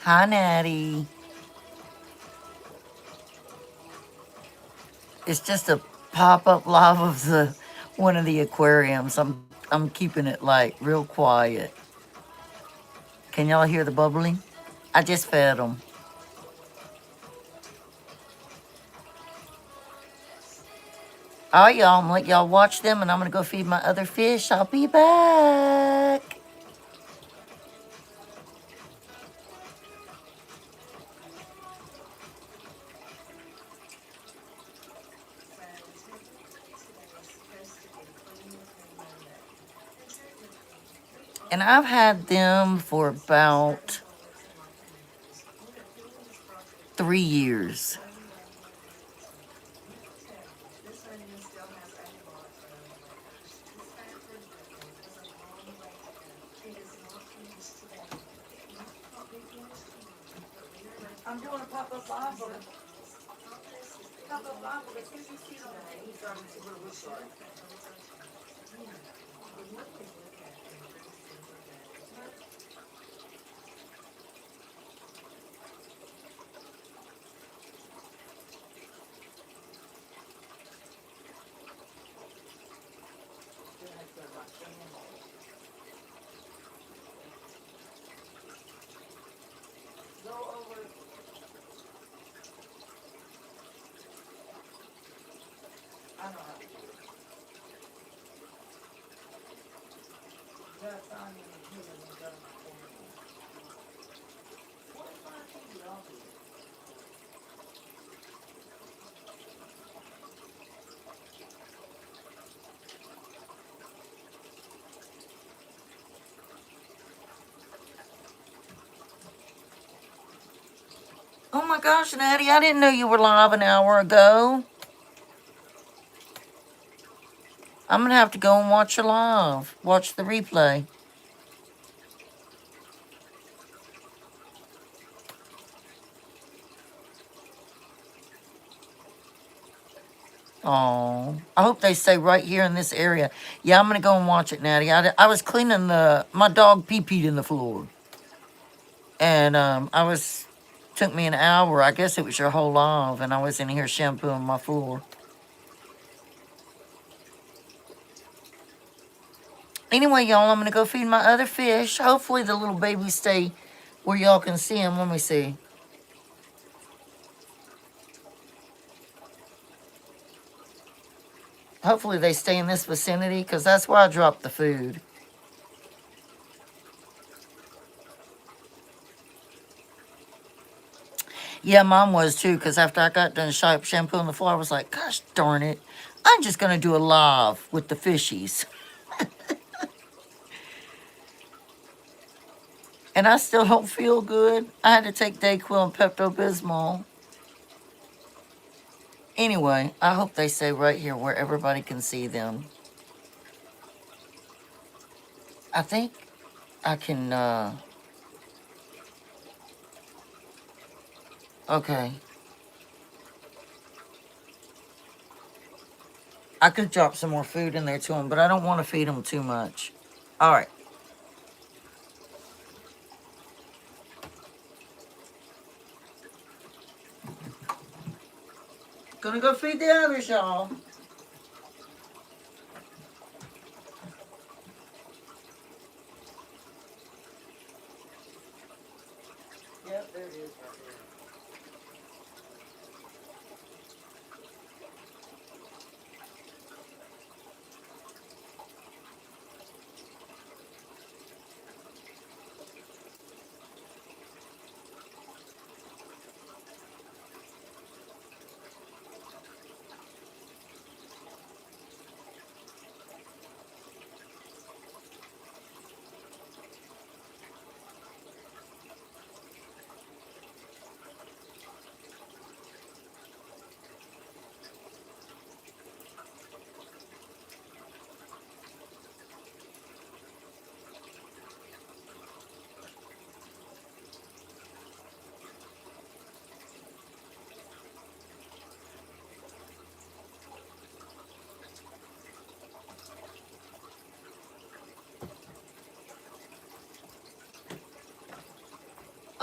Hi, Natty. It's just a pop-up live of the one of the aquariums. I'm keeping it like real quiet. Can y'all hear the bubbling? I just fed them. All right, y'all. I'm gonna let y'all watch them, and I'm gonna go feed my other fish. I'll be back. And I've had them for about 3 years. I'm doing a pop-up live. Pop-up live. As soon as you see it on the TV, so I can see what it looks like. Go over. I know how to do it. That's on you. Oh my gosh, Natty, I didn't know you were live an hour ago. I'm gonna have to go and watch your live. Watch the replay. Oh, I hope they stay right here in this area. Yeah, I'm gonna go and watch it, Natty. I was cleaning my dog pee-peed in the floor. And took me an hour. I guess it was your whole live, and I was in here shampooing my floor. Anyway, y'all, I'm gonna go feed my other fish. Hopefully the little babies stay where y'all can see them. Let me see. Hopefully they stay in this vicinity, because that's where I dropped the food. Yeah, mom was too, because after I got done shampooing the floor, I was like, gosh darn it. I'm just gonna do a live with the fishies. And I still don't feel good. I had to take Dayquil and Pepto-Bismol. Anyway, I hope they stay right here where everybody can see them. I think I can, okay. I could drop some more food in there to them, but I don't want to feed them too much. All right. Gonna go feed the others, y'all. Yep, there it is right there.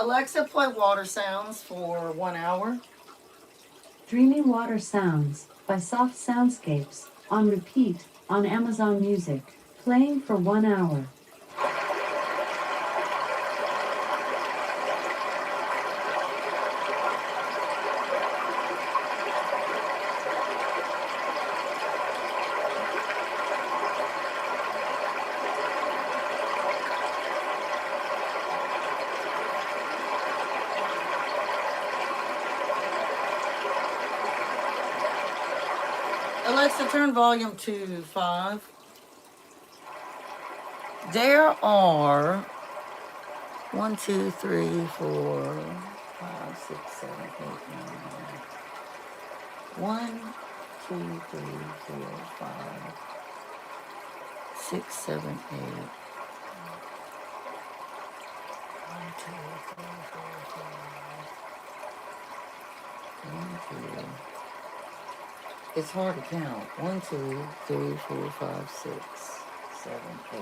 Alexa, play water sounds for 1 hour. Dreamy Water Sounds by Soft Soundscapes, on repeat, on Amazon Music, playing for 1 hour. Alexa, turn volume to 5. There are 1, 2, 3, 4, 5, 6, 7, 8, 9. 1, 2, 3, 4, 5, 6, 7, 8. 1, 2, 3, 4, 5. 1, 2. It's hard to count. 1, 2, 3, 4, 5, 6, 7, 8.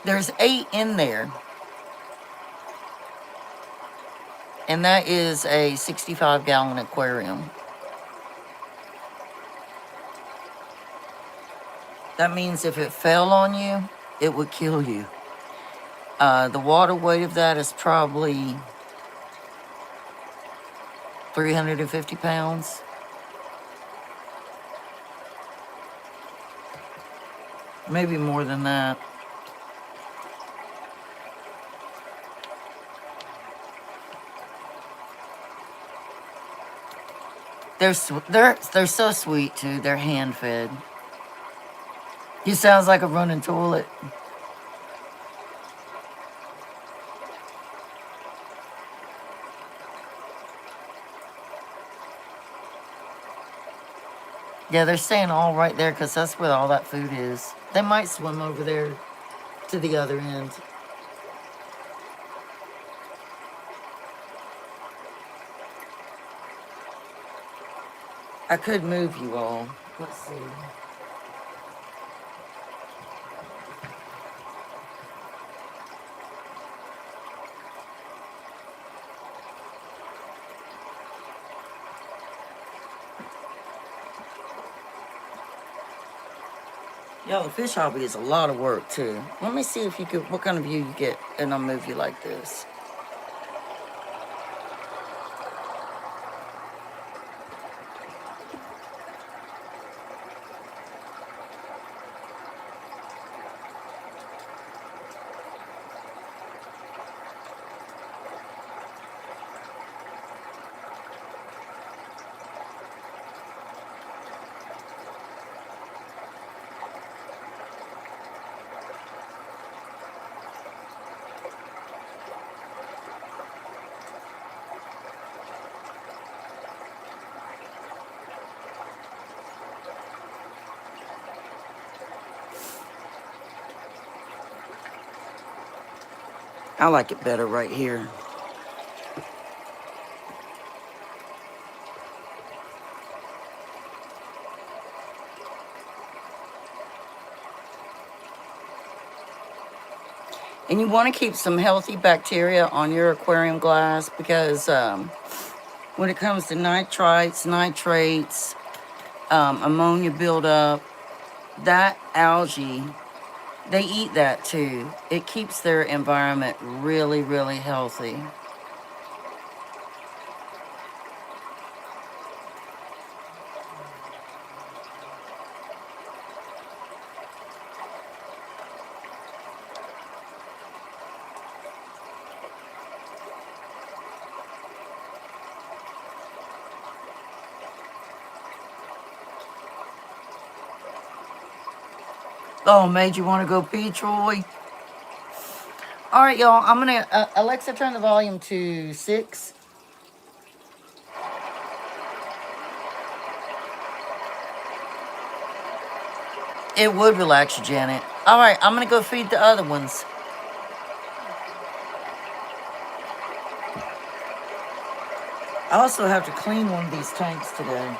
There's 8 in there. And that is a 65-gallon aquarium. That means if it fell on you, it would kill you. The water weight of that is probably 350 pounds. Maybe more than that. They're so sweet too. They're hand fed. He sounds like a running toilet. Yeah, they're staying all right there because that's where all that food is. They might swim over there to the other end. I could move you all. Let's see. Y'all, the fish hobby is a lot of work too. Let me see if you could, what kind of view you get, and I'll move you like this. I like it better right here. And you want to keep some healthy bacteria on your aquarium glass because when it comes to nitrites, nitrates, ammonia buildup, that algae, they eat that too. It keeps their environment really, really healthy. Oh, made you want to go pee, Troy? All right, y'all. I'm going to, Alexa, turn the volume to 6. It would relax you, Janet. All right, I'm going to go feed the other ones. I also have to clean one of these tanks today.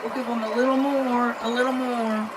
We'll give them a little more, a little more.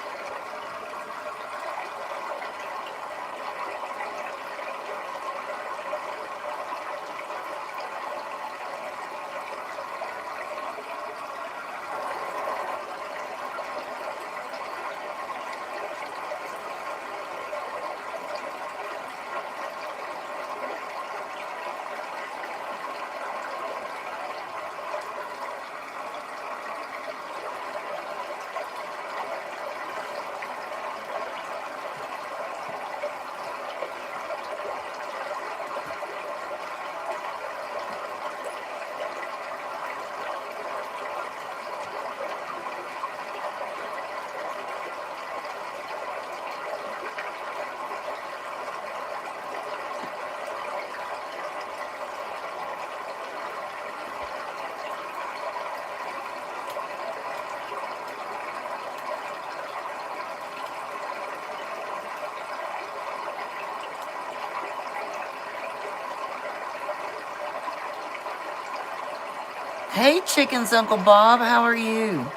Hey, chickens, Uncle Bob, how are you?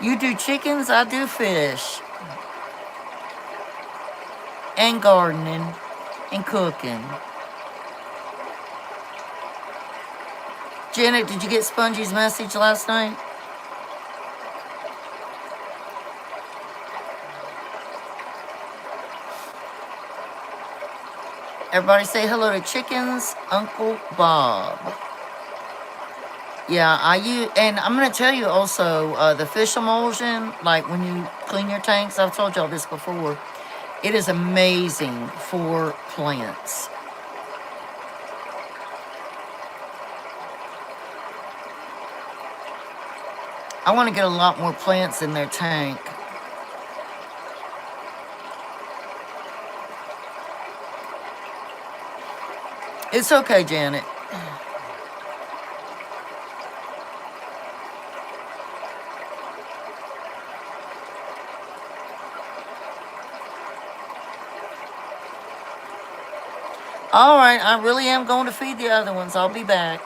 You do chickens, I do fish. And gardening. And cooking. Janet, did you get Spongy's message last night? Everybody say hello to chickens, Uncle Bob. Yeah, I use, and I'm gonna tell you also, the fish emulsion, like when you clean your tanks, I've told y'all this before, it is amazing for plants. I want to get a lot more plants in their tank. It's okay, Janet. All right, I really am going to feed the other ones. I'll be back.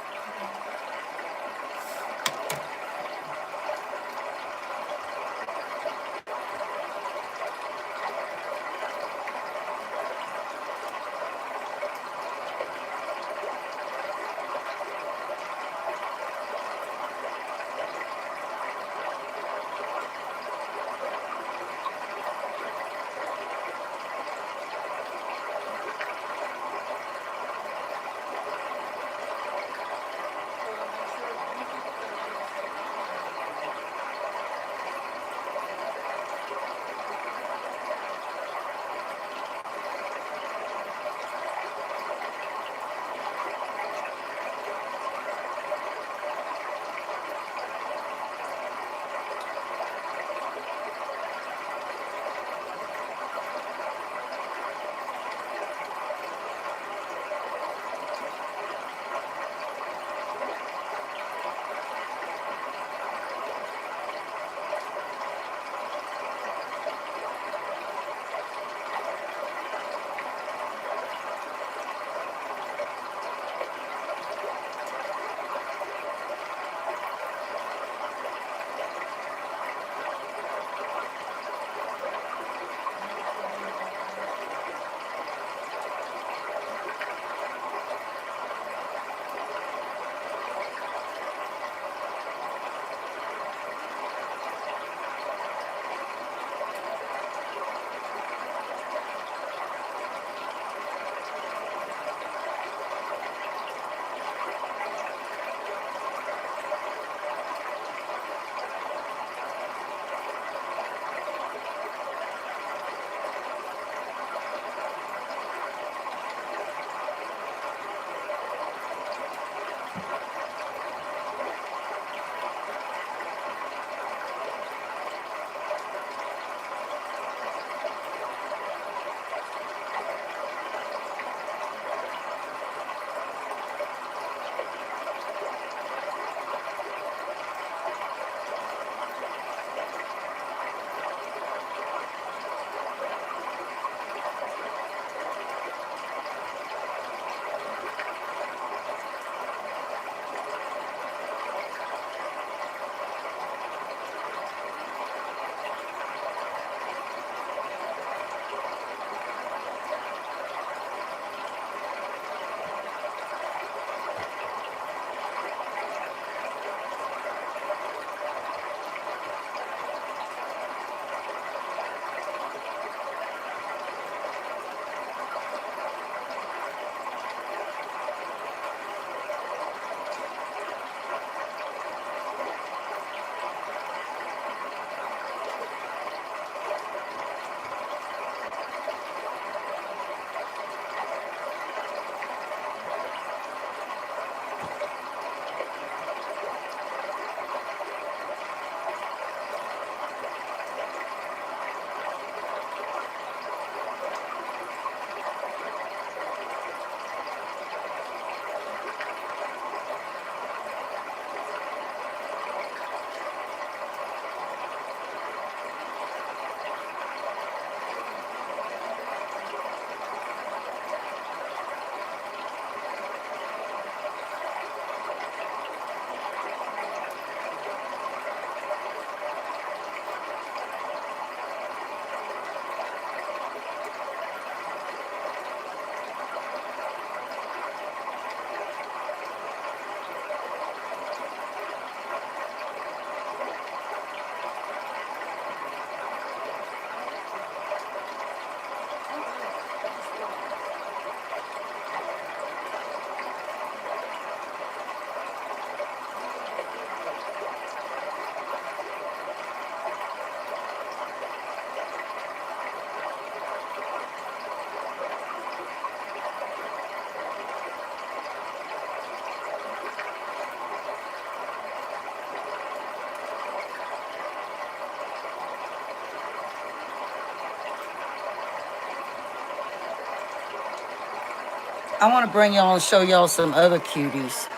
I want to bring y'all and show y'all some other cuties.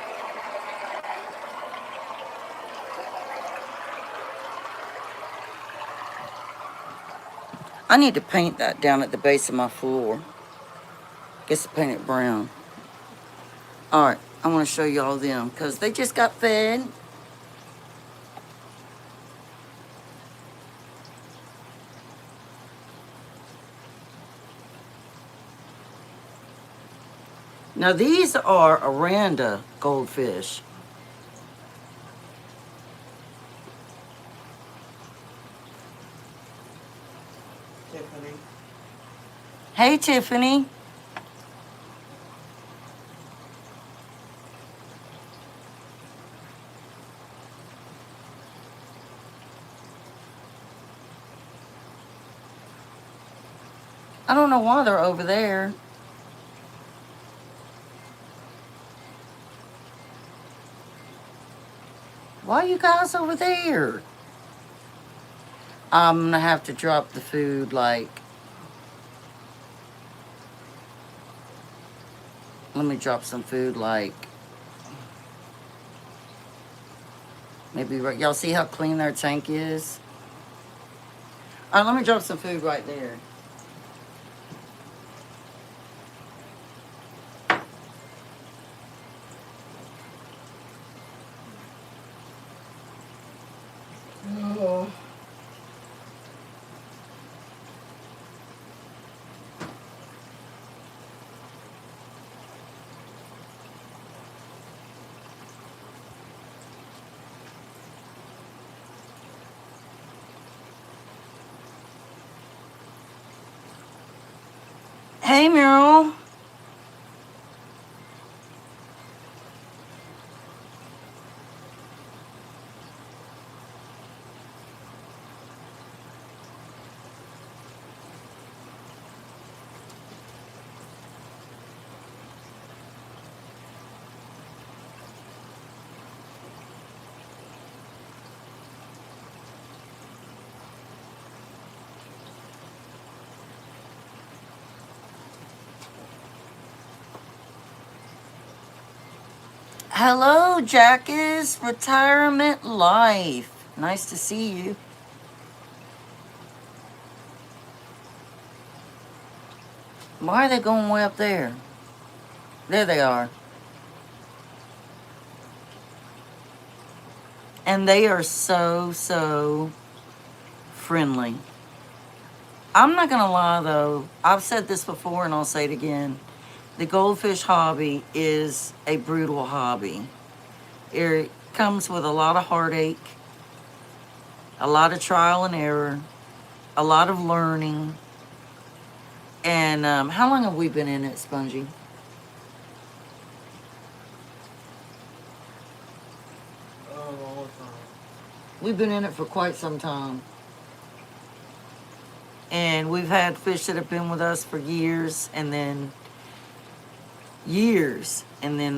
I need to paint that down at the base of my floor. Guess paint it brown. All right, I want to show y'all them because they just got fed. Now these are Aranda goldfish. Tiffany. Hey, Tiffany. I don't know why they're over there. Why are you guys over there? I'm gonna have to drop the food like. Let me drop some food like. Maybe right. Y'all see how clean their tank is? All right, let me drop some food right there. Oh. Hey, Muriel. Hello, Jackie's Retirement Life. Nice to see you. Why are they going way up there? There they are. And they are so friendly. I'm not gonna lie though, I've said this before and I'll say it again. The goldfish hobby is a brutal hobby. It comes with a lot of heartache, a lot of trial and error, a lot of learning. And how long have we been in it, Spongy? All the time. We've been in it for quite some time. And we've had fish that have been with us for years and then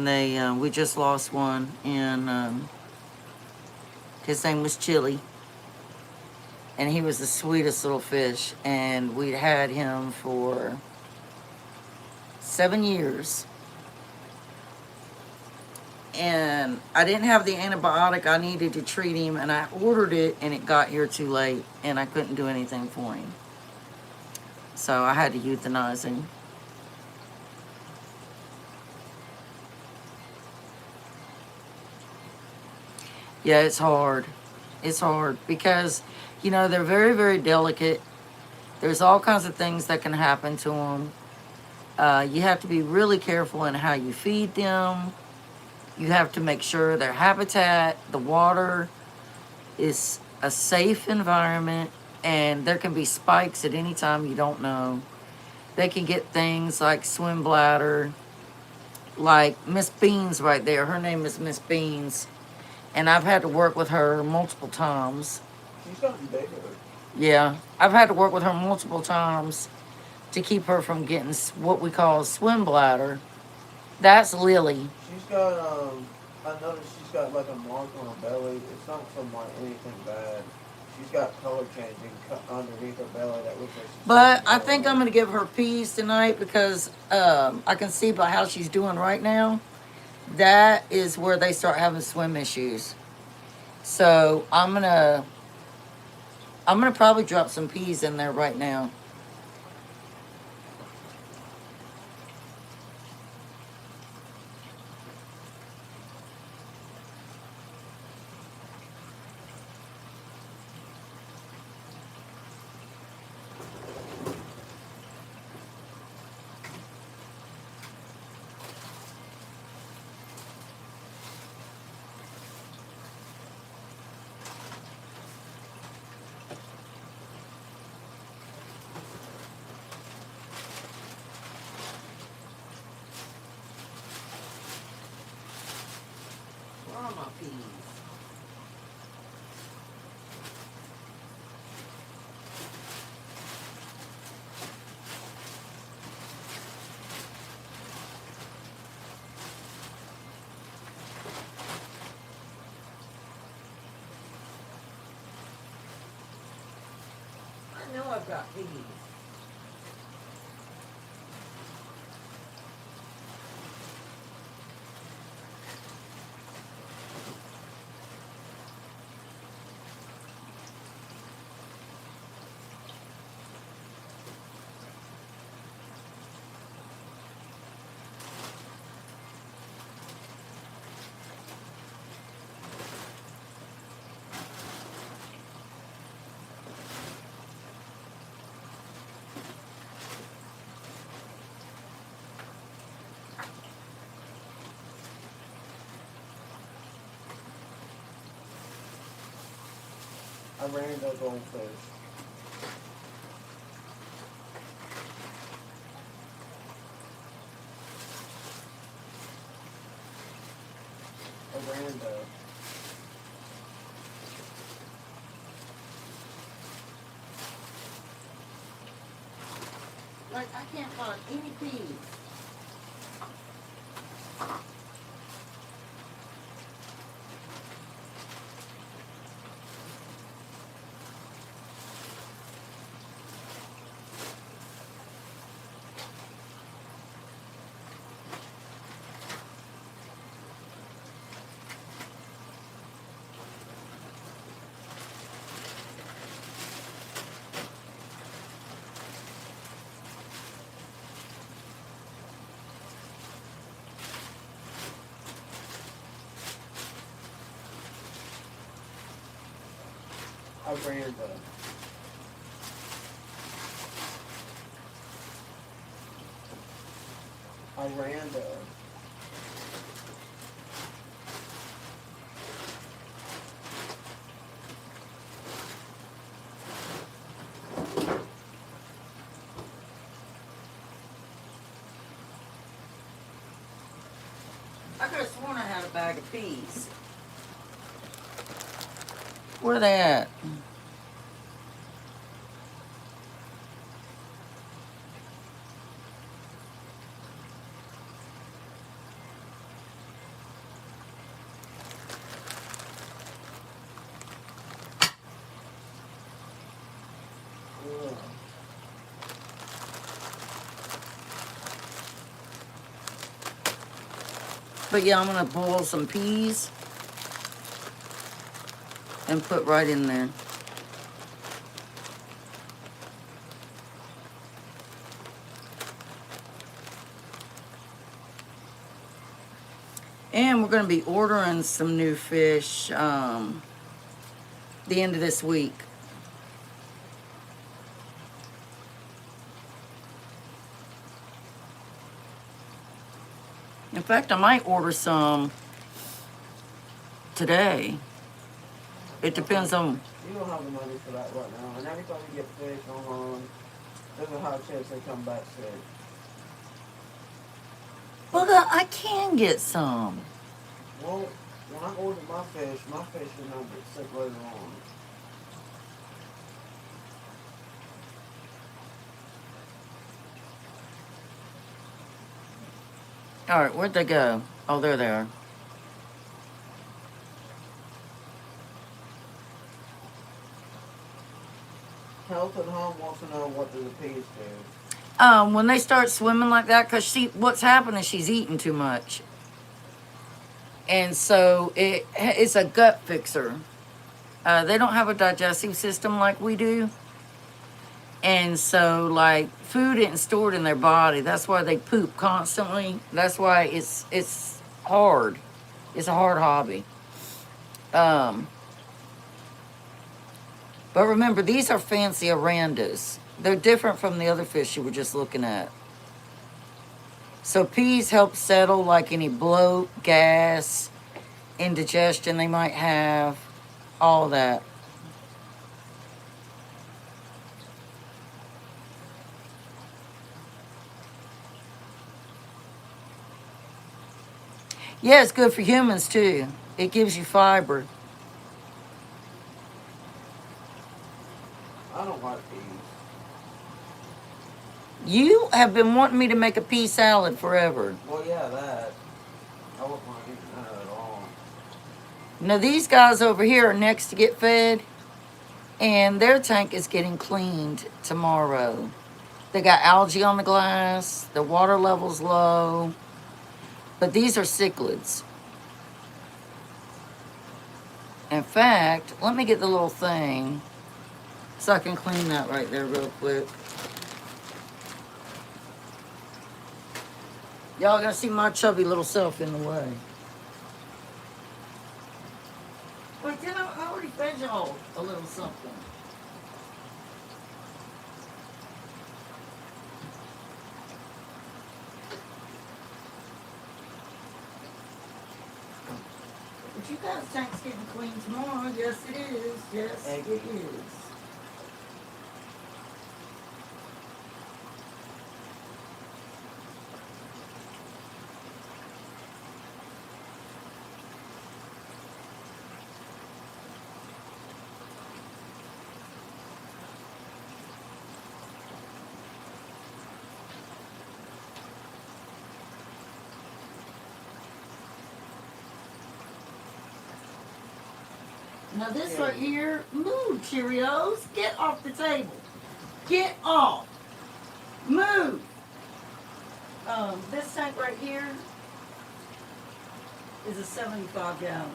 they we just lost one, and his name was Chili, and he was the sweetest little fish, and we'd had him for 7 years, and I didn't have the antibiotic I needed to treat him, and I ordered it and it got here too late and I couldn't do anything for him, so I had to euthanize him. Yeah, it's hard. It's hard because, they're very delicate. There's all kinds of things that can happen to them. You have to be really careful in how you feed them. You have to make sure their habitat, the water, is a safe environment. And there can be spikes at any time you don't know. They can get things like swim bladder, like Miss Beans right there. Her name is Miss Beans. And I've had to work with her multiple times. She's gotten bigger. Yeah, I've had to work with her multiple times to keep her from getting what we call swim bladder. That's Lily. She's got I noticed she's got like a mark on her belly. It's not from like anything bad. She's got color changing underneath her belly. That looks like she's But changing I color. think I'm gonna give her peas tonight because I can see by how she's doing right now. That is where they start having swim issues. So I'm gonna probably drop some peas in there right now. Where are my peas? I know I've got peas. I ran those goldfish. I ran those. Like I can't find any peas. I ran those. I ran those. I could have sworn I had a bag of peas. Where they at? Ugh. But yeah, I'm gonna boil some peas and put right in there. And we're gonna be ordering some new fish the end of this week. In fact, I might order some today. It depends on. You don't have the money for that right now. And every time you get fish online, there's a high chance they come back sick. Well, I can get some. Well, when I order my fish will not get sick later on. All right, where'd they go? Oh, there they are. Health at Home wants to know what do the peas do. When they start swimming like that, because what's happening is she's eating too much. And so it's a gut fixer. They don't have a digestive system like we do. And so, like, food isn't stored in their body. That's why they poop constantly. That's why it's hard. It's a hard hobby. Um, but remember, these are fancy arandas. They're different from the other fish you were just looking at. So peas help settle like any bloat, gas, indigestion they might have, all that. Yeah, it's good for humans too. It gives you fiber. I don't like peas. You have been wanting me to make a pea salad forever. Well, yeah, that. I wouldn't want to eat none of it at all. Now these guys over here are next to get fed, and their tank is getting cleaned tomorrow. They got algae on the glass, the water level's low, but these are cichlids. In fact, let me get the little thing so I can clean that right there real quick. Y'all gonna see my chubby little self in the way. Wait, did I already fed y'all a little something? But you guys' tank's getting clean tomorrow. Yes, it is. Yes, Egg. it is. Now this right here, move, Cheerios. Get off the table. Get off. Move. This tank right here is a 75 gallon.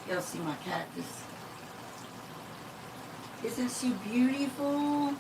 Y'all see my cactus? Isn't she beautiful?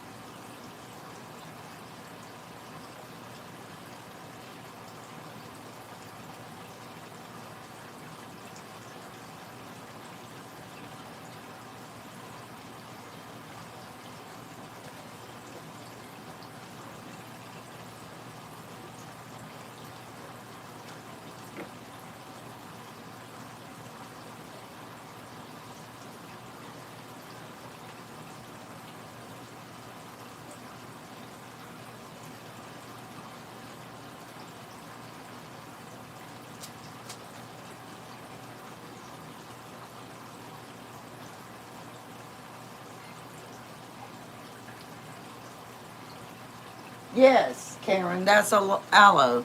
Yes, Karen, that's a aloe.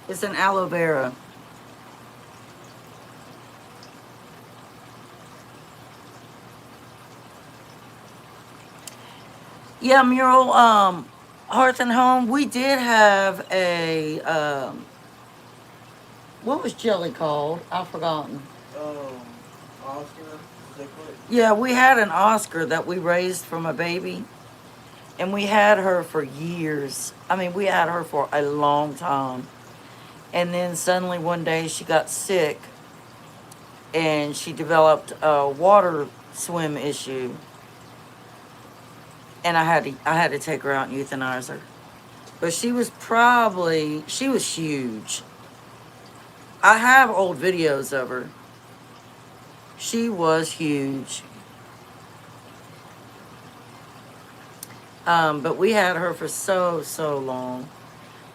It's an aloe vera. Yeah, Mural, Hearth and Home, we did have a, what was Jelly called? I've forgotten. Oscar, cichlid. Yeah, we had an Oscar that we raised from a baby, and we had her for years. I mean, we had her for a long time. And then suddenly one day she got sick, and she developed a water swim issue. And I had to take her out and euthanize her. But she was huge. I have old videos of her. She was huge. But we had her for so long.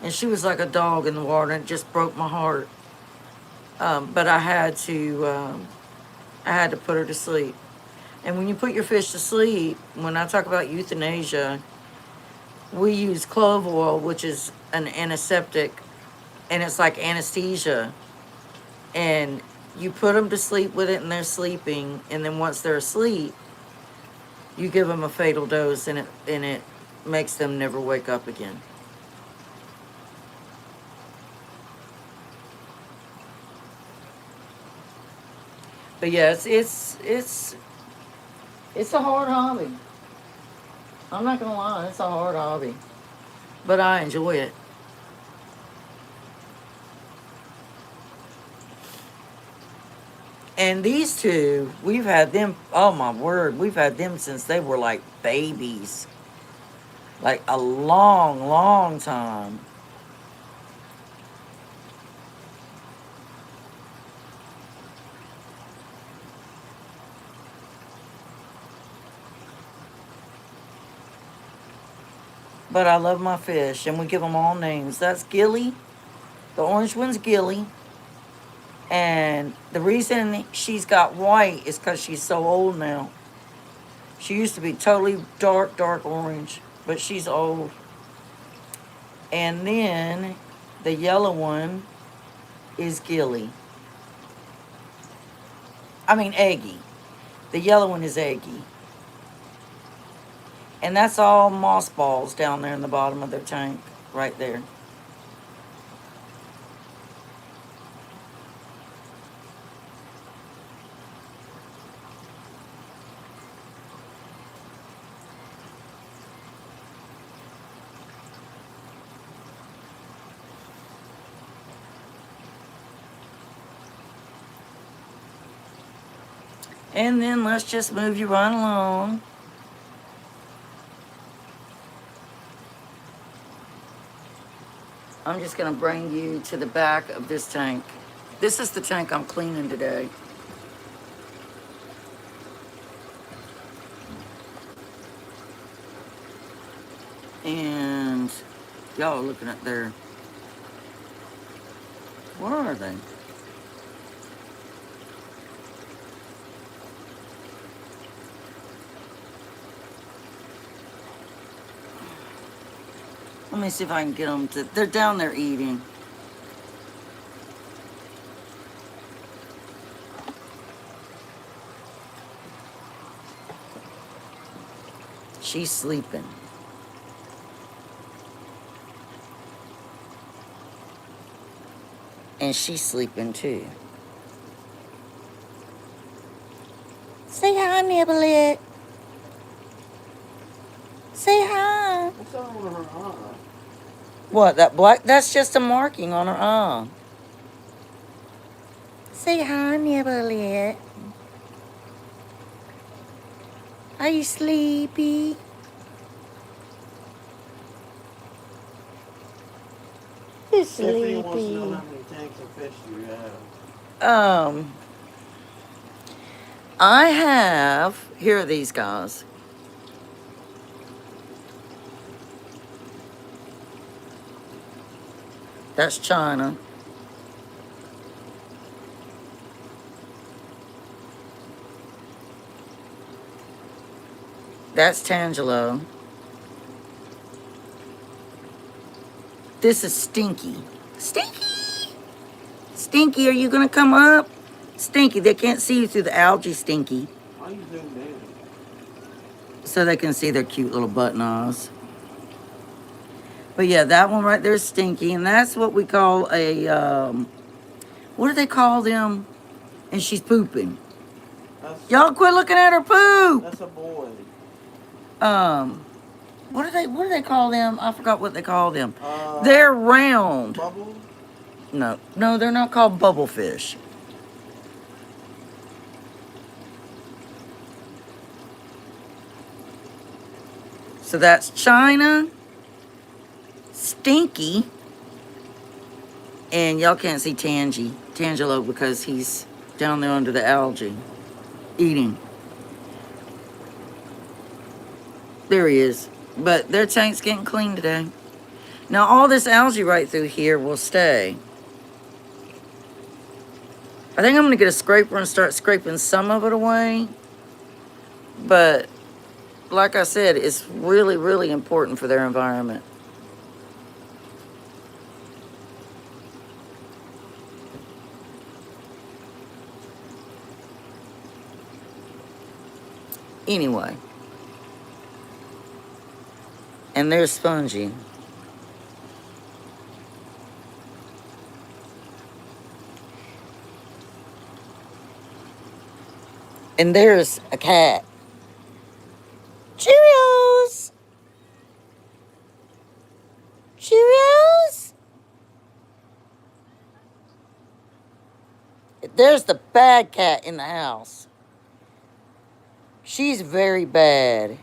And she was like a dog in the water, and it just broke my heart. But I had to put her to sleep. And when you put your fish to sleep, when I talk about euthanasia, we use clove oil, which is an antiseptic, and it's like anesthesia. And you put them to sleep with it, and they're sleeping. And then once they're asleep, you give them a fatal dose, and it makes them never wake up again. But yeah, it's a hard hobby. I'm not gonna lie, it's a hard hobby, but I enjoy it. And these two, we've had them, oh my word, we've had them since they were like babies. Like a long time. But I love my fish, and we give them all names. That's Gilly. The orange one's Gilly. And the reason she's got white is because she's so old now. She used to be totally dark orange, but she's old. And then the yellow one is Gilly. I mean, Eggy. The yellow one is Eggy. And that's all moss balls down there in the bottom of their tank, right there. And then let's just move you right along. I'm just going to bring you to the back of this tank. This is the tank I'm cleaning today. And y'all are looking at their... What are they? Let me see if I can get them to... They're down there eating. She's sleeping. And she's sleeping too. Say hi, Nibblet. Say hi. What's that on her eye? What, that black? That's just a marking on her arm. Say hi, Nibblet. Are you sleepy? You Stephanie wants to know sleepy. how many tanks of fish you have. I have, here are these guys. That's China. That's Tangelo. This is Stinky. Stinky! Stinky, are you gonna come up? Stinky, they can't see you through the algae, Stinky. Why you zoom in? So they can see their cute little button eyes. But yeah, that one right there is Stinky, and that's what we call a, what do they call them? And she's pooping. Y'all quit looking at her poop! That's a boy. What do they call them? I forgot what they call them. Uh, They're round. Bubble? No, they're not called bubblefish. So that's China, stinky. And y'all can't see Tangelo, because he's down there under the algae eating. There he is. But their tank's getting clean today. Now all this algae right through here will stay. I think I'm going to get a scraper and start scraping some of it away. But like I said, it's really, really important for their environment. Anyway. And there's Spongy. And there's a cat. Cheerios! Cheerios! There's the bad cat in the house. She's very bad.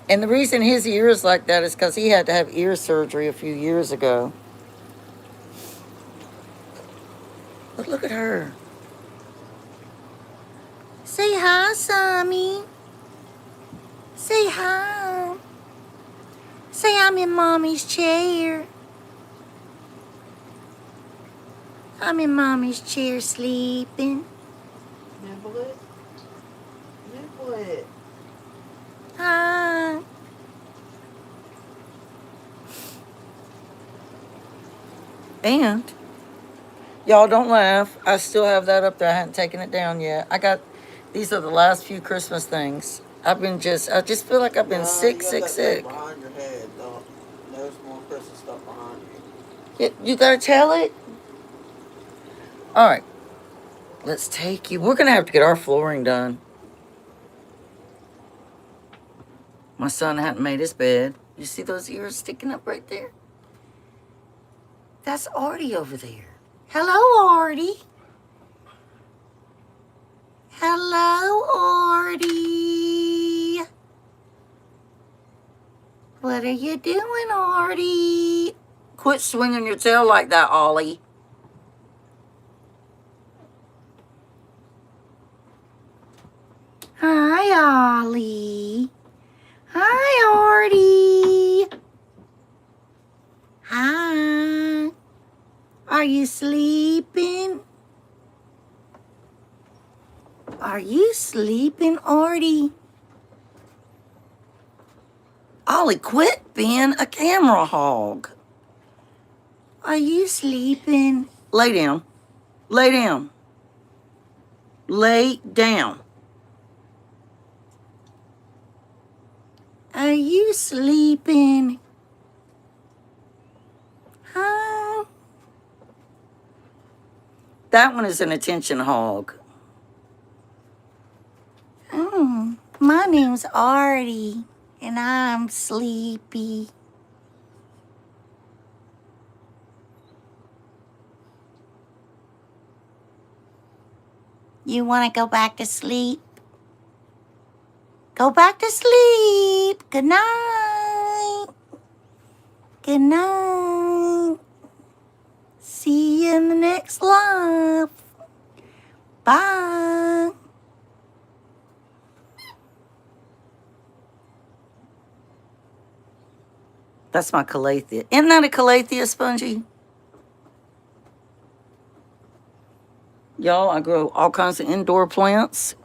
And the reason his ear is like that is because he had to have ear surgery a few years ago. But look at her. Say hi, Sammy. Say hi. Say I'm in Mommy's chair. I'm in Mommy's chair sleeping. Nibble it. Nibble it. Hi. And y'all don't laugh. I still have that up there. I hadn't taken it down yet. These are the last few Christmas things. I just feel like I've been sick. Behind your head, though. There's more Christmas stuff behind you. You gotta tell it? All right. Let's take you. We're gonna have to get our flooring done. My son hadn't made his bed. You see those ears sticking up right there? That's Artie over there. Hello, Artie. Hello, Artie. What are you doing, Artie? Quit swinging your tail like that, Ollie. Hi, Ollie. Hi, Artie. Hi. Are you sleeping? Are you sleeping, Artie? Ollie, quit being a camera hog. Are you sleeping? Lay down. Lay down. Lay down. Are you sleeping? Huh? That one is an attention hog. My name's Artie, and I'm sleepy. You want to go back to sleep? Go back to sleep. Good night. Good night. See you in the next life. Bye. That's my calathea. Isn't that a calathea, Spongy? Y'all, I grow all kinds of indoor plants.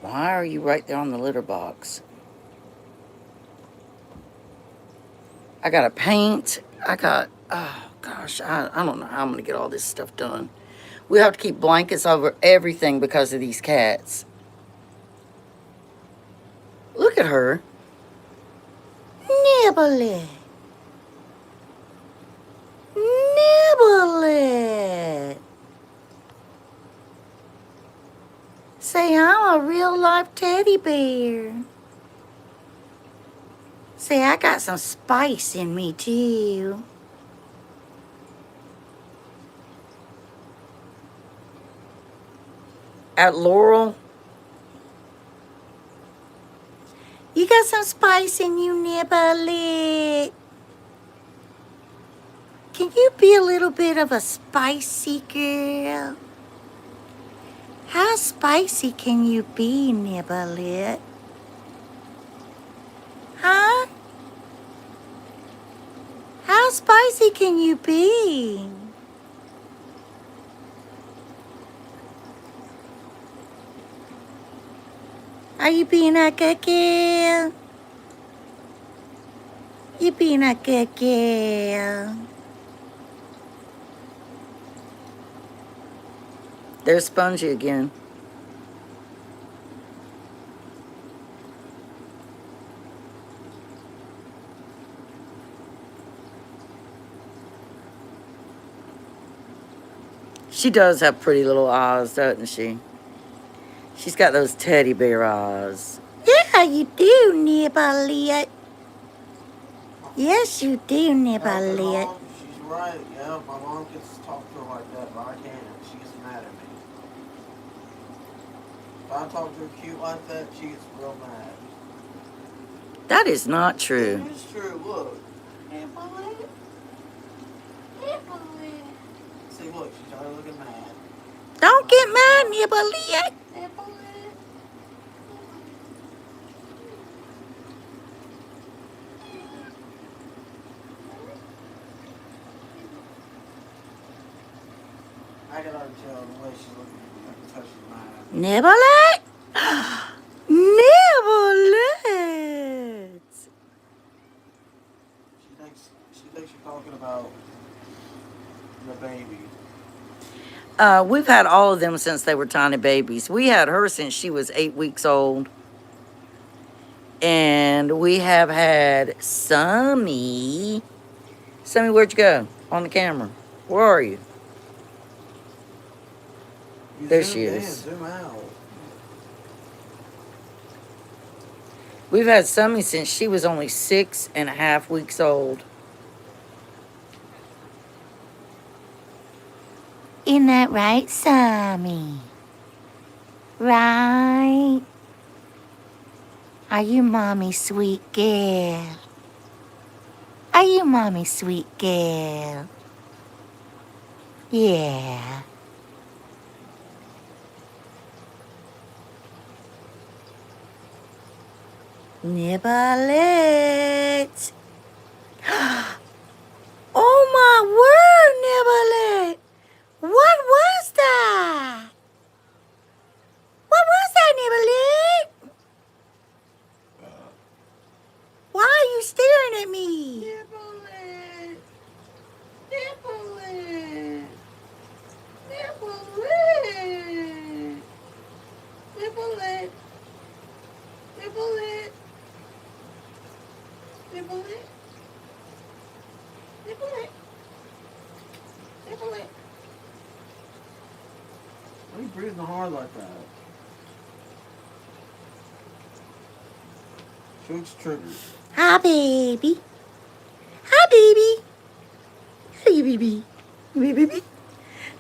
Why are you right there on the litter box? I got to paint. Oh gosh, I don't know how I'm going to get all this stuff done. We have to keep blankets over everything because of these cats. Look at her. Nibble it. Nibble it. Say, I'm a real life teddy bear. Say, I got some spice in me too. At Laurel, you got some spice in you, Nibbly. Can you be a little bit of a spicy girl? How spicy can you be, Nibblet? Huh? How spicy can you be? Are you being a good girl? You being a good girl. There's Spongy again. She does have pretty little eyes, doesn't she? She's got those teddy bear eyes. Yeah, you do, Nibblet. Yes, you do, Yeah, but Nibblet. Mom, she's right. Yeah, my mom gets to talk to her like that, but I can't. She gets mad at me. If I talk to her cute like that, she gets real mad. That is not true. It is true. Look. See, look, she's already looking mad. Don't get mad, Nibblet. I can already tell the way she's looking at me. I can tell she's mad. Nibblet? Nibblet! She thinks you're talking about the baby. We've had all of them since they were tiny babies. We had her since she was 8 weeks old. And we have had Sammy. Sammy, where'd you go? On the camera. Where are you? You There zoom she in, is. zoom out. We've had Sammy since she was only 6.5 weeks old. Isn't that right, Sammy? Right? Are you mommy sweet girl? Are you mommy sweet girl? Yeah. Nibblet. Oh my word, Nibblet. What was that? What was that, Nibblet? Why are you staring at me? Nibblet. Nibblet. Nibblet. Nibblet. Nibblet. Nibblet. Nibblet. Nibblet. Why are you breathing hard like that? She looks triggered. Hi, baby. Hi, baby. Hi, baby. Baby, baby.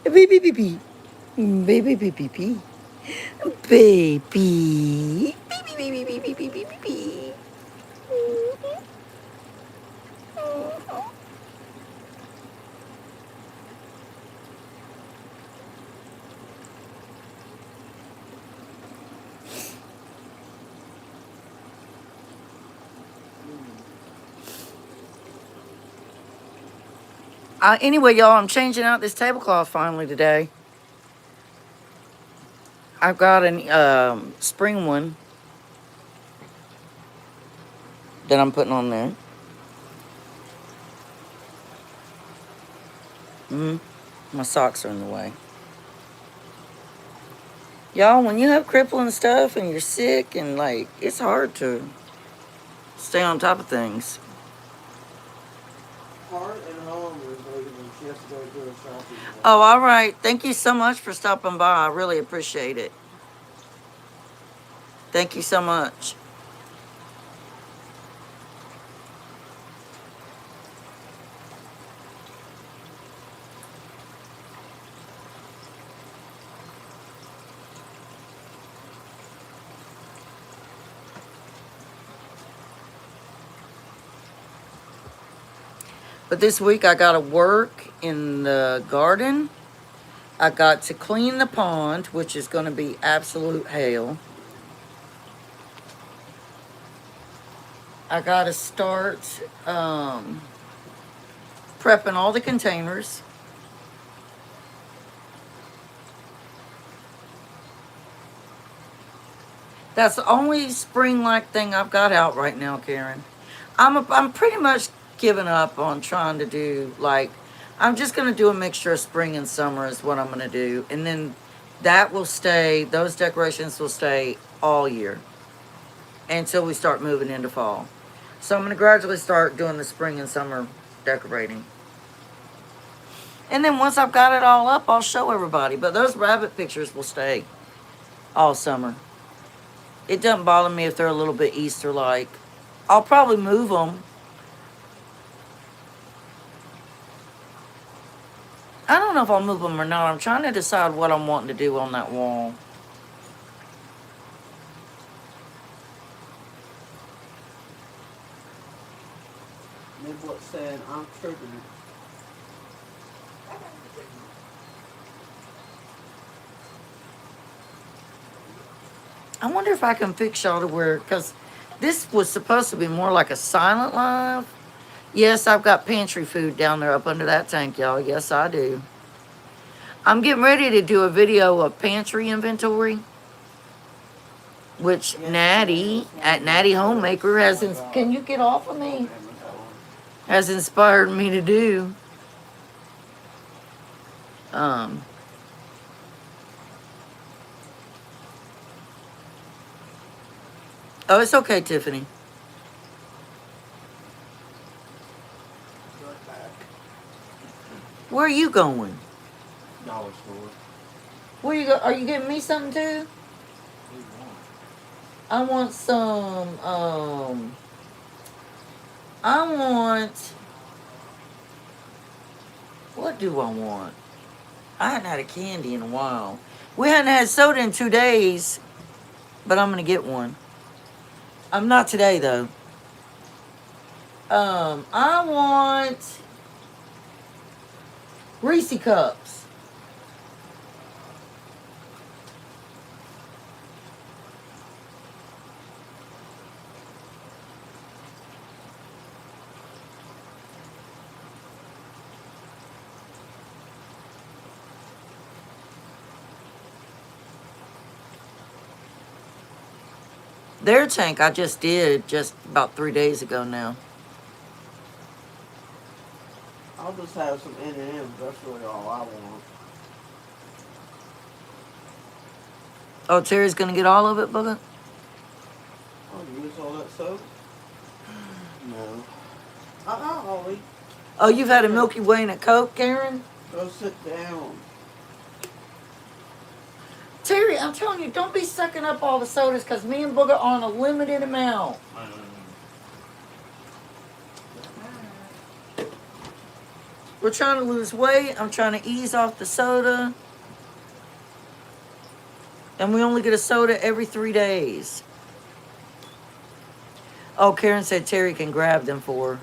Baby, baby. Baby, baby, baby. Baby. Baby, baby, baby, baby, baby. Anyway, y'all, I'm changing out this tablecloth finally today. I've got a spring one that I'm putting on there. My socks are in the way. Y'all, when you have crippling stuff and you're sick and like, it's hard to stay on top of things. Heart and home is like when she has to go do a shopping. Oh, all right. Thank you so much for stopping by. I really appreciate it. Thank you so much. But this week I got to work in the garden. I got to clean the pond, which is going to be absolute hell. I got to start prepping all the containers. That's the only spring-like thing I've got out right now, Karen. I'm pretty much giving up on trying to do, like, I'm just going to do a mixture of spring and summer is what I'm going to do. And then that will stay, those decorations will stay all year until we start moving into fall. So I'm going to gradually start doing the spring and summer decorating. And then once I've got it all up, I'll show everybody. But those rabbit pictures will stay all summer. It doesn't bother me if they're a little bit Easter-like. I'll probably move them. I don't know if I'll move them or not. I'm trying to decide what I'm wanting to do on that wall. Niblet said, I'm triggered. I wonder if I can fix y'all to where, because this was supposed to be more like a silent live. Yes, I've got pantry food down there up under that tank, y'all. Yes, I do. I'm getting ready to do a video of pantry inventory, which Natty at Natty Homemaker has. Can you get off of me? Has inspired me to do. Oh, it's okay, Tiffany. Where are you going? Dollar store. Where you go? Are you getting me something too? I want some. I want. What do I want? I hadn't had a candy in a while. We hadn't had soda in 2 days, but I'm gonna get one. I'm not today though. I want Reese cups. Their tank I just did just about 3 days ago now. I'll just have some M&M's. That's really all I want. Oh, Terry's gonna get all of it, Booger? I'll use all that soap. No. Ollie. Oh, you've had a Milky Way and a Coke, Karen? Go sit down. Terry, I'm telling you, don't be sucking up all the sodas because me and Booger are on a limited amount. We're trying to lose weight. I'm trying to ease off the soda. And we only get a soda every 3 days. Oh, Karen said Terry can grab them for her.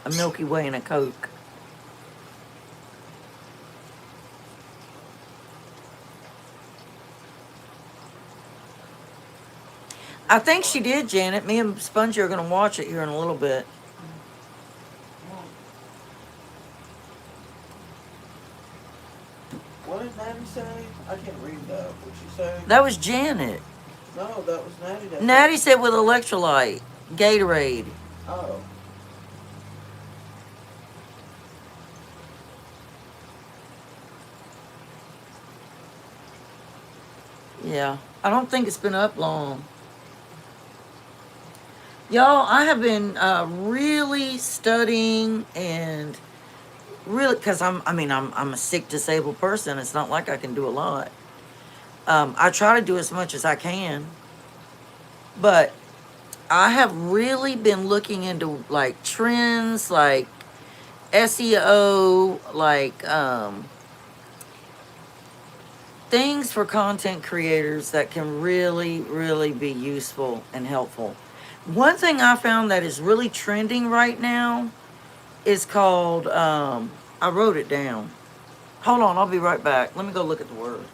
A Milky Way and a Coke. I think she did, Janet. Me and Spongy are going to watch it here in a little bit. What did Natty say? I can't read that. What'd she say? That was Janet. No, that was Natty. That Natty said with electrolyte, Gatorade. Oh. Yeah, I don't think it's been up long. Y'all, I have been really studying and really, because I'm a sick, disabled person. It's not like I can do a lot. I try to do as much as I can. But I have really been looking into like trends, like SEO, like things for content creators that can really, really be useful and helpful. One thing I found that is really trending right now is called, I wrote it down. Hold on, I'll be right back. Let me go look at the word.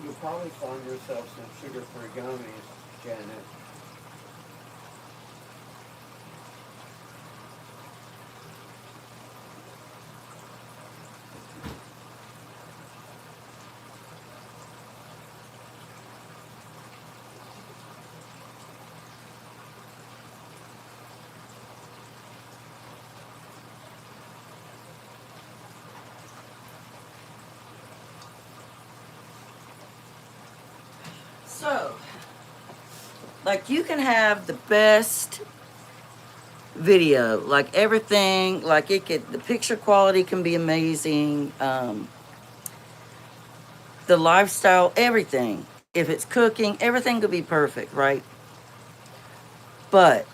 You'll probably find yourself some sugar-free gummies, Janet. So, like, you can have the best video, like everything, like the picture quality can be amazing, the lifestyle, everything. If it's cooking, everything could be perfect, right? But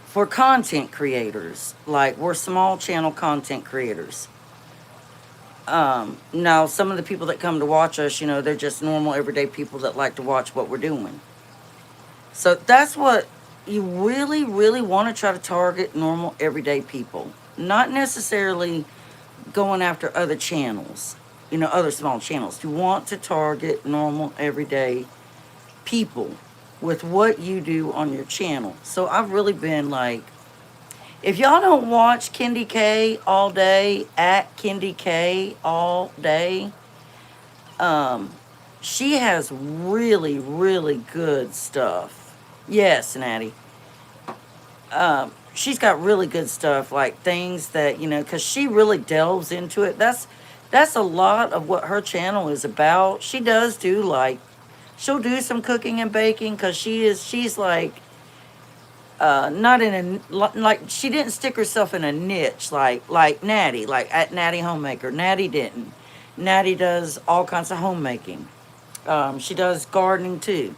for content creators, like we're small channel content creators. Now some of the people that come to watch us, they're just normal everyday people that like to watch what we're doing. So that's what you really, really want to try to target normal everyday people. Not necessarily going after other channels, other small channels. You want to target normal everyday people with what you do on your channel. So I've really been like, if y'all don't watch Kendi K all day, at Kendi K all day, she has really, really good stuff. Yes, Natty. She's got really good stuff, like things that, because she really delves into it. That's a lot of what her channel is about. She does do like, she'll do some cooking and baking because she's like, not in a, like, she didn't stick herself in a niche like Natty, like at Natty Homemaker. Natty didn't. Natty does all kinds of homemaking. She does gardening too.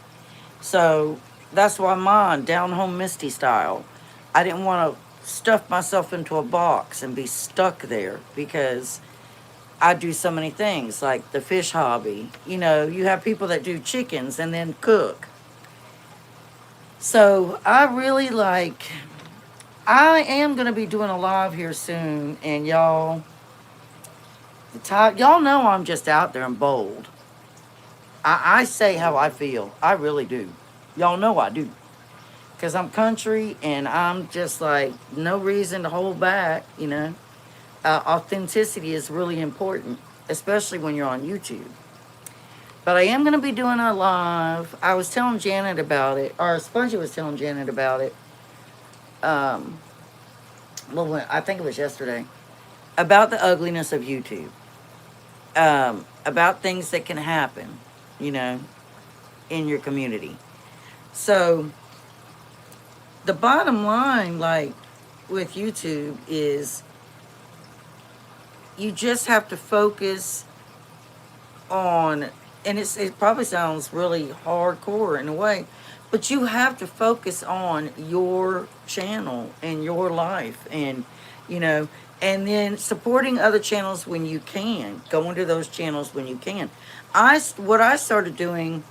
So that's why mine, down home Misty style. I didn't want to stuff myself into a box and be stuck there because I do so many things like the fish hobby. You have people that do chickens and then cook. So I really like, I am going to be doing a live here soon, and y'all know I'm just out there and bold. I say how I feel. I really do. Y'all know I do. Because I'm country and I'm just like, no reason to hold back. Authenticity is really important, especially when you're on YouTube. But I am going to be doing a live. I was telling Janet about it, or Spongy was telling Janet about it. Um, well, I think it was yesterday. About the ugliness of YouTube. About things that can happen, you know, in your community. So the bottom line, like with YouTube, is you just have to focus on, and it probably sounds really hardcore in a way, but you have to focus on your channel and your life, and you know, and then supporting other channels when you can, going to those channels when you can. What I started doing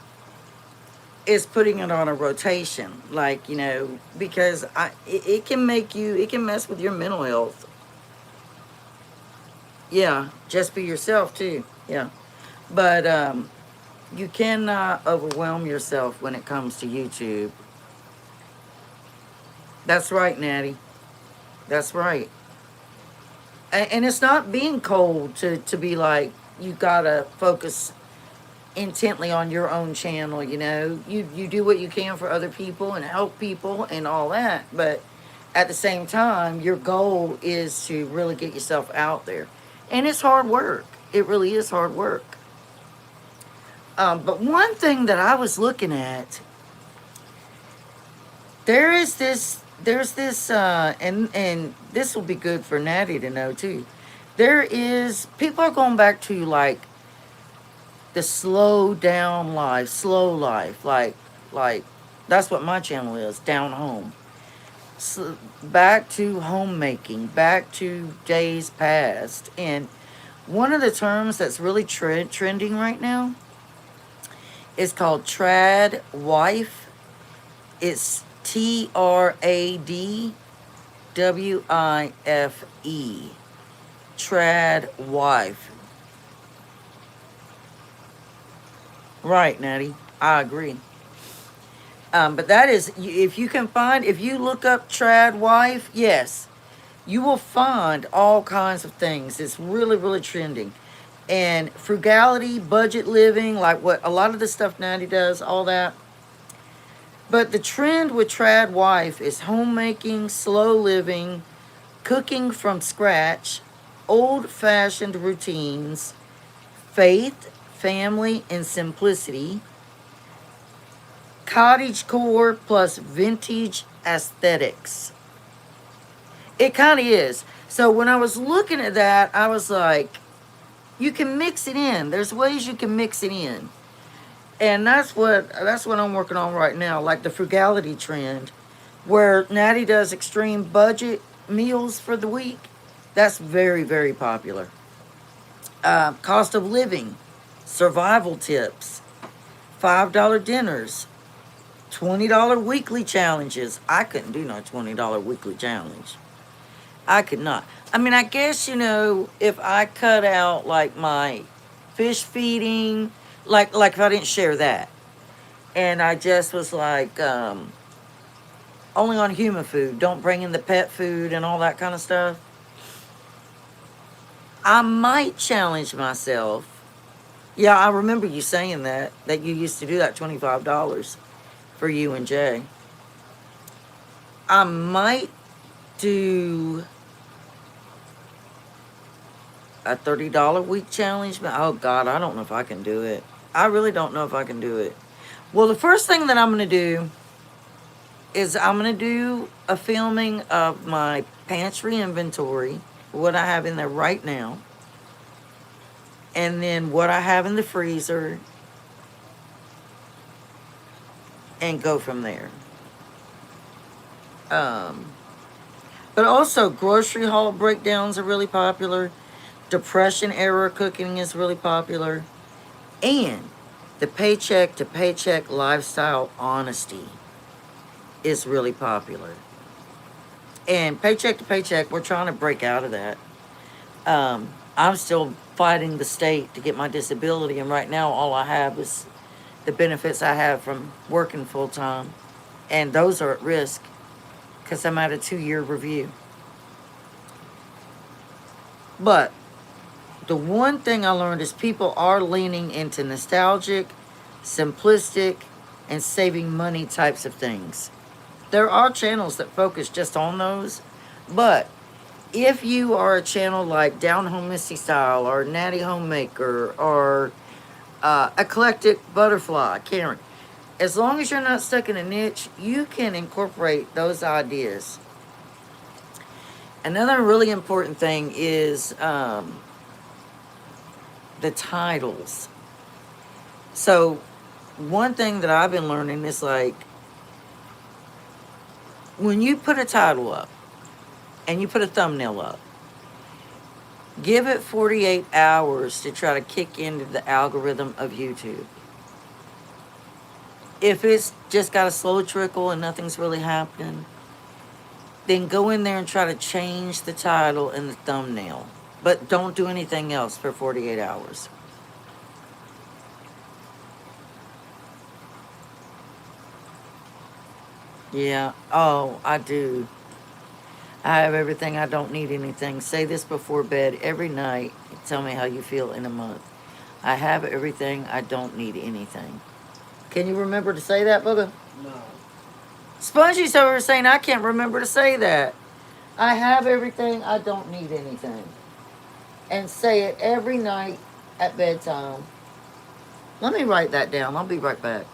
is putting it on a rotation, like, you know, because it can make you, it can mess with your mental health. Yeah, just be yourself too. Yeah. But you cannot overwhelm yourself when it comes to YouTube. That's right, Natty. That's right. And it's not being cold to be like, you gotta focus intently on your own channel, you know. You do what you can for other people and help people and all that, but at the same time, your goal is to really get yourself out there. And it's hard work. It really is hard work. But one thing that I was looking at, there's this, and this will be good for Natty to know too. People are going back to like the slow down life, slow life, like that's what my channel is, Down Home. So back to homemaking, back to days past. And one of the terms that's really trending right now is called trad wife. It's TradWife. Trad wife. Right, Natty. I agree. But that is, if you can find, if you look up trad wife, yes, you will find all kinds of things. It's really, really trending. And frugality, budget living, like what a lot of the stuff Natty does, all that. But the trend with trad wife is homemaking, slow living, cooking from scratch, old-fashioned routines, faith, family, and simplicity, cottage core plus vintage aesthetics. It kind of is. So when I was looking at that, I was like, you can mix it in. There's ways you can mix it in. And that's what I'm working on right now, like the frugality trend, where Natty does extreme budget meals for the week. That's very, very popular. Cost of living, survival tips, $5 dinners, $20 weekly challenges. I couldn't do no $20 weekly challenge. I could not. I mean, I guess, you know, if I cut out like my fish feeding, like if I didn't share that, and I just was like, only on human food, don't bring in the pet food and all that kind of stuff, I might challenge myself. Yeah, I remember you saying that you used to do that, $25 for you and Jay. I might do a $30 week challenge, but oh God, I don't know if I can do it. I really don't know if I can do it. Well, the first thing that I'm going to do is I'm going to do a filming of my pantry inventory, what I have in there right now, and then what I have in the freezer, and go from there. But also grocery haul breakdowns are really popular. Depression era cooking is really popular. And the paycheck to paycheck lifestyle honesty is really popular. And paycheck to paycheck, we're trying to break out of that. I'm still fighting the state to get my disability, and right now all I have is the benefits I have from working full time, and those are at risk because I'm at a 2-year review. But the one thing I learned is people are leaning into nostalgic, simplistic, and saving money types of things. There are channels that focus just on those, but if you are a channel like Down Home Misty Style or Natty Homemaker or Eclectic Butterfly, Karen, as long as you're not stuck in a niche, you can incorporate those ideas. Another really important thing is the titles. So one thing that I've been learning is like when you put a title up and you put a thumbnail up, give it 48 hours to try to kick into the algorithm of YouTube. If it's just got a slow trickle and nothing's really happening, then go in there and try to change the title and the thumbnail. But don't do anything else for 48 hours. Yeah. Oh, I do. I have everything. I don't need anything. Say this before bed every night. Tell me how you feel in a month. I have everything. I don't need anything. Can you remember to say that, Booga? No. Spongy's over saying I can't remember to say that. I have everything. I don't need anything. And say it every night at bedtime. Let me write that down. I'll be right back.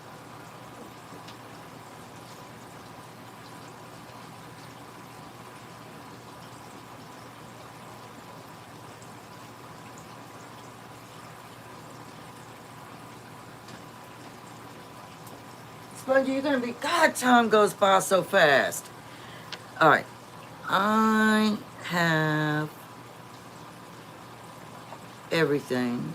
Spongy, you're going to be... God, time goes by so fast. All right. I have everything.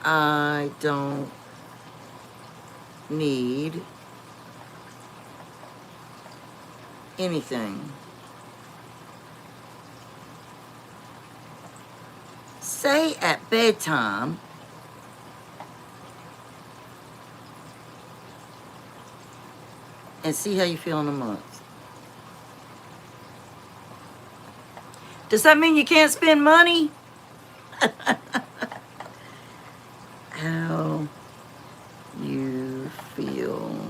I don't need anything. Say at bedtime, and see how you feel in a month. Does that mean you can't spend money? How you feel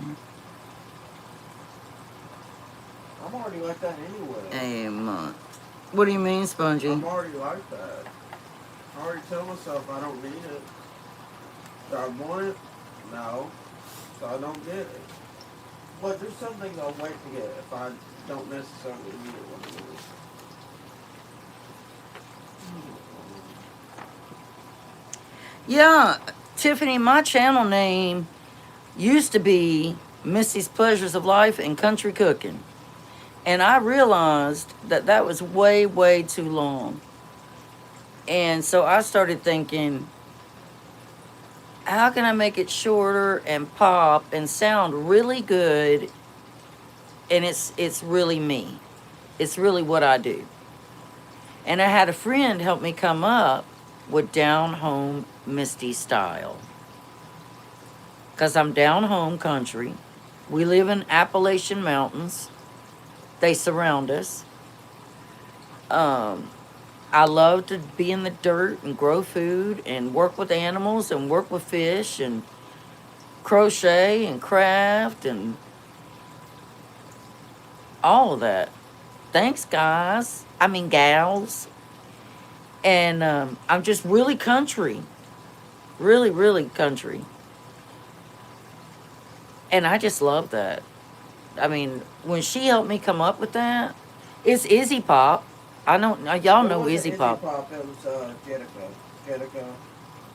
I'm already like that anyway. a month. What do you mean, Spongy? I'm already like that. I already tell myself I don't need it. Do I want it? No. So I don't get it. But there's some things I'll wait to get if I don't necessarily need it when it is. Yeah, Tiffany, my channel name used to be Missy's Pleasures of Life and Country Cooking. And I realized that that was way, way too long. And so I started thinking, how can I make it shorter and pop and sound really good? And it's really me. It's really what I do. And I had a friend help me come up with Down Home Misty Style. Because I'm down home country. We live in Appalachian Mountains. They surround us. I love to be in the dirt and grow food and work with animals and work with fish and crochet and craft and all of that. Thanks, guys. I mean, gals. And I'm just really country. Really, really country. And I just love that. I mean, when she helped me come up with that, it's Izzy Pop. I know y'all It know wasn't Izzy Pop. It was Jenica. Jenica.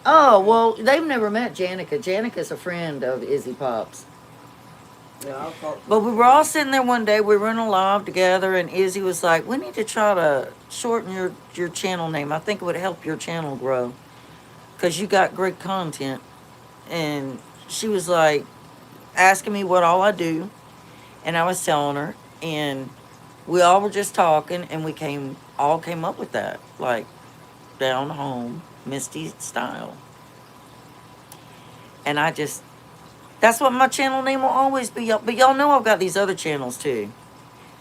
Oh, well, they've never met Janica. Janica's a friend of Izzy Pop's. Yeah, I thought. But we were all sitting there one day, we were in a live together, and Izzy was like, we need to try to shorten your channel name. I think it would help your channel grow. Because you got great content. And she was like, asking me what all I do. And I was telling her. And we all were just talking, and we all came up with that. Like, Down Home Misty Style. And that's what my channel name will always be. But y'all know I've got these other channels too.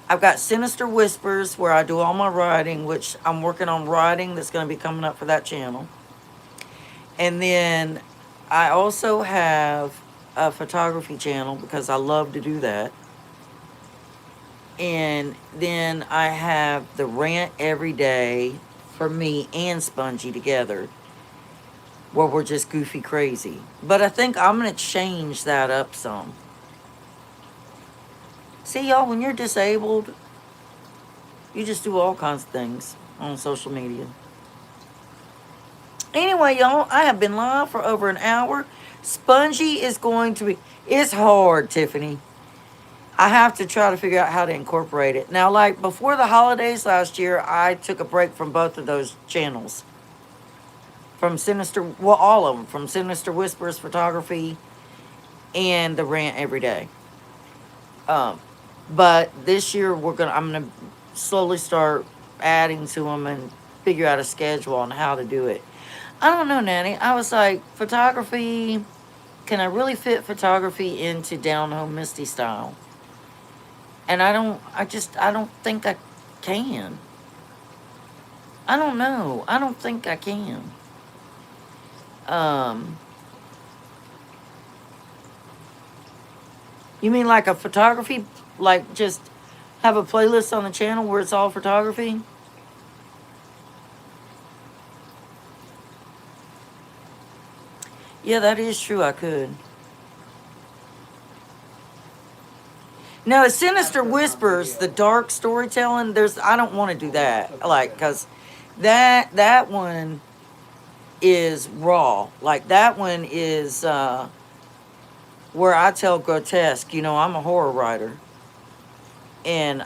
I've got Sinister Whispers, where I do all my writing, which I'm working on writing that's going to be coming up for that channel. And then I also have a photography channel because I love to do that. And then I have the Rant Every Day for me and Spongy together, where we're just goofy crazy. But I think I'm going to change that up some. See, y'all, when you're disabled, You just do all kinds of things on social media. Anyway, y'all, I have been live for over an hour. Spongy is going to be. It's hard, Tiffany. I have to try to figure out how to incorporate it. Now, like before the holidays last year, I took a break from both of those channels. From Sinister, well, all of them. From Sinister Whispers Photography and The Rant Every Day. But this year, I'm gonna slowly start adding to them and figure out a schedule on how to do it. I don't know, Nanny. I was like, photography, can I really fit photography into Down Home Misty style? And I don't think I can. I don't know. I don't think I can. Um, you mean like a photography, like just have a playlist on the channel where it's all photography? Yeah, that is true. I could. Now, the Sinister Whispers, the dark storytelling, I don't want to do that. Like, because that one is raw. Like, that one is where I tell grotesque. You know, I'm a horror writer. And,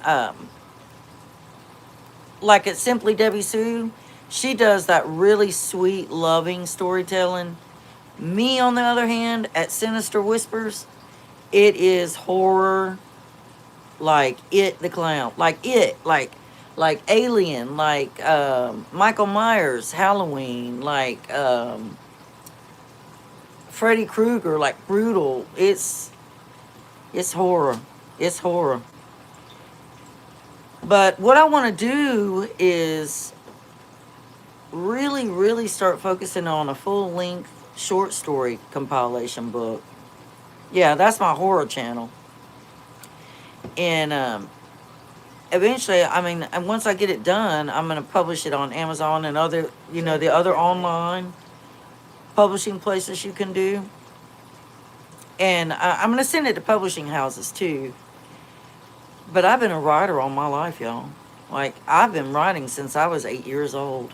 like at Simply Debbie Sue, she does that really sweet, loving storytelling. Me, on the other hand, at Sinister Whispers, it is horror. Like It the Clown, like Alien, like Michael Myers, Halloween, like Freddy Krueger, like brutal. It's horror. It's horror. But what I want to do is really, really start focusing on a full length short story compilation book. Yeah, that's my horror channel. And eventually, I mean, and once I get it done, I'm going to publish it on Amazon and other, the other online publishing places you can do. And I'm going to send it to publishing houses too. But I've been a writer all my life, y'all. Like, I've been writing since I was 8 years old.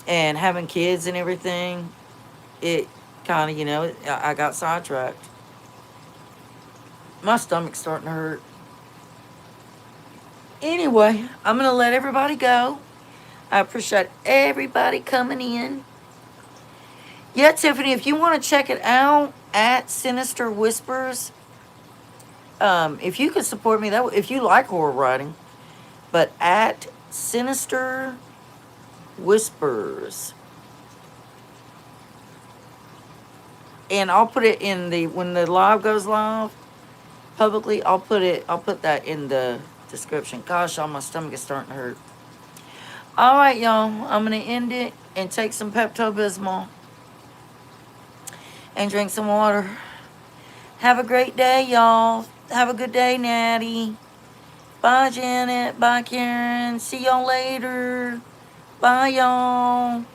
And having kids and everything, it kind of, I got sidetracked. My stomach's starting to hurt. Anyway, I'm going to let everybody go. I appreciate everybody coming in. Yeah, Tiffany, if you want to check it out at Sinister Whispers, if you could support me, if you like horror writing, but at Sinister Whispers. And I'll put it in when the live goes live publicly, I'll put that in the description. Gosh, all my stomach is starting to hurt. All right, y'all. I'm going to end it and take some Pepto-Bismol and drink some water. Have a great day, y'all. Have a good day, Natty. Bye, Janet. Bye, Karen. See y'all later. Bye, y'all.